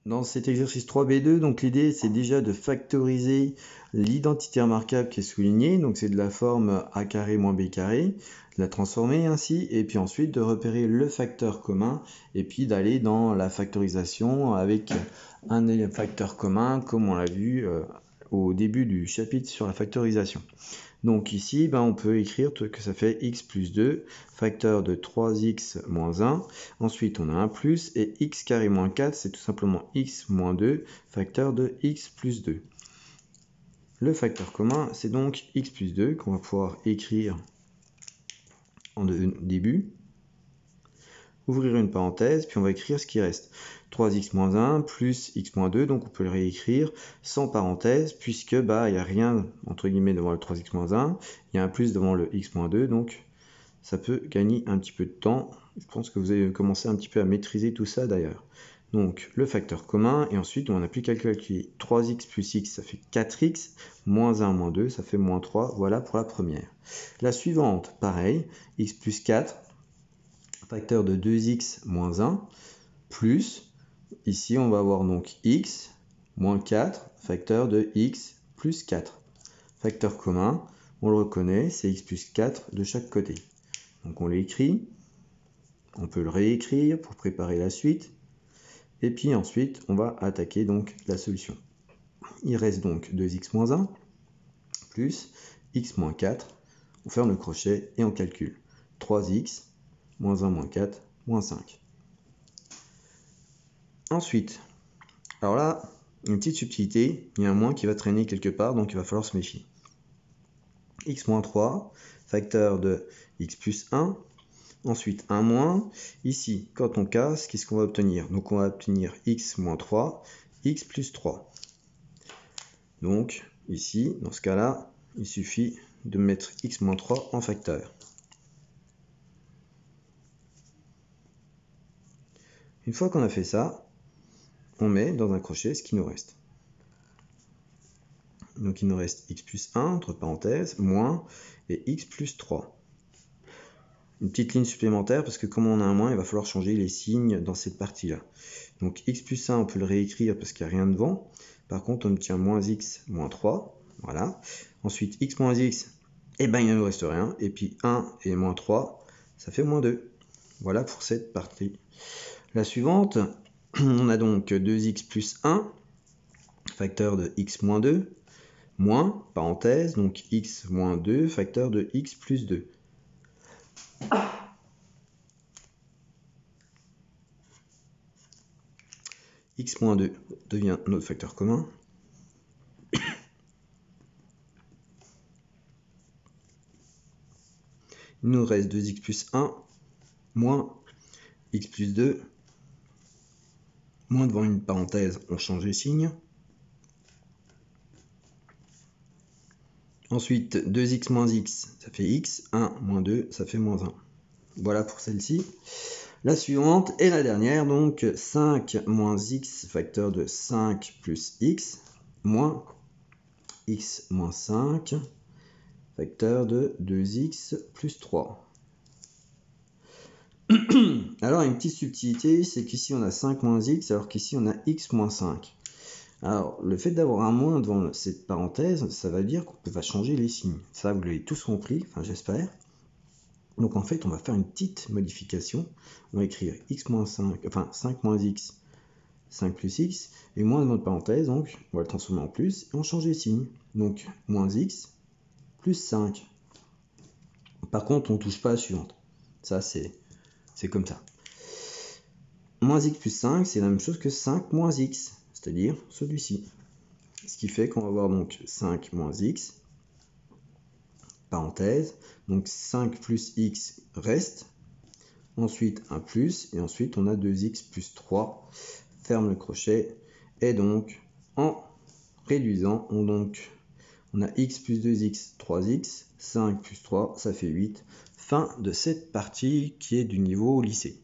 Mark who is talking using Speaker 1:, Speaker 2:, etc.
Speaker 1: Dans cet exercice 3b2, donc l'idée c'est déjà de factoriser l'identité remarquable qui est soulignée, donc c'est de la forme a carré moins b carré, de la transformer ainsi, et puis ensuite de repérer le facteur commun, et puis d'aller dans la factorisation avec un facteur commun, comme on l'a vu au début du chapitre sur la factorisation. Donc ici, on peut écrire que ça fait x plus 2, facteur de 3x moins 1. Ensuite, on a un plus, et x carré moins 4, c'est tout simplement x moins 2, facteur de x plus 2. Le facteur commun, c'est donc x plus 2, qu'on va pouvoir écrire en début. Ouvrir une parenthèse, puis on va écrire ce qui reste. 3x moins 1 plus x moins 2, donc on peut le réécrire sans parenthèse, puisque il n'y a rien entre guillemets devant le 3x moins 1, il y a un plus devant le x moins 2, donc ça peut gagner un petit peu de temps. Je pense que vous avez commencé un petit peu à maîtriser tout ça d'ailleurs. Donc le facteur commun, et ensuite on n'a plus qu'à calculer. 3x plus x, ça fait 4x, moins 1 moins 2, ça fait moins 3, voilà pour la première. La suivante, pareil, x plus 4, facteur de 2x moins 1, plus, ici on va avoir donc x, moins 4, facteur de x plus 4. Facteur commun, on le reconnaît, c'est x plus 4 de chaque côté. Donc on l'écrit, on peut le réécrire pour préparer la suite, et puis ensuite on va attaquer donc la solution. Il reste donc 2x moins 1, plus x moins 4, on ferme le crochet et on calcule. 3x, moins 1 moins 4, moins 5. Ensuite, alors là, une petite subtilité, il y a un moins qui va traîner quelque part, donc il va falloir se méfier. x moins 3, facteur de x plus 1, ensuite un moins, ici, quand on casse, qu'est-ce qu'on va obtenir? Donc on va obtenir x moins 3, x plus 3. Donc, ici, dans ce cas-là, il suffit de mettre x moins 3 en facteur. Une fois qu'on a fait ça, on met dans un crochet ce qui nous reste. Donc il nous reste x plus 1, entre parenthèses, moins, et x plus 3. Une petite ligne supplémentaire, parce que comme on a un moins, il va falloir changer les signes dans cette partie-là. Donc x plus 1, on peut le réécrire parce qu'il n'y a rien devant. Par contre, on obtient moins x moins 3. Voilà. Ensuite, x moins x, il ne nous reste rien. Et puis 1 et moins 3, ça fait moins 2. Voilà pour cette partie. La suivante, on a donc 2x plus 1, facteur de x moins 2, moins, parenthèse, donc x moins 2, facteur de x plus 2. X moins 2 devient notre facteur commun. Il nous reste 2x plus 1, moins x plus 2, moins devant une parenthèse, on change les signes. Ensuite, 2x moins x, ça fait x, 1 moins 2, ça fait moins 1. Voilà pour celle-ci. La suivante est la dernière, donc 5 moins x, facteur de 5 plus x, moins x moins 5, facteur de 2x plus 3. Alors, une petite subtilité, c'est qu'ici on a 5 moins x, alors qu'ici on a x moins 5. Alors, le fait d'avoir un moins devant cette parenthèse, ça va dire qu'on va changer les signes. Ça, vous l'avez tous compris, enfin j'espère. Donc en fait, on va faire une petite modification. On va écrire x moins 5, enfin 5 moins x, 5 plus x, et moins devant notre parenthèse, donc on va le transformer en plus, et on change les signes. Donc moins x plus 5. Par contre, on ne touche pas à la suivante. Ça, c'est comme ça. Moins x plus 5, c'est la même chose que 5 moins x, c'est-à-dire celui-ci. Ce qui fait qu'on va avoir donc 5 moins x, parenthèse, donc 5 plus x reste, ensuite un plus, et ensuite on a 2x plus 3, ferme le crochet, et donc en réduisant, on a x plus 2x, 3x, 5 plus 3, ça fait 8. Fin de cette partie qui est du niveau lycée.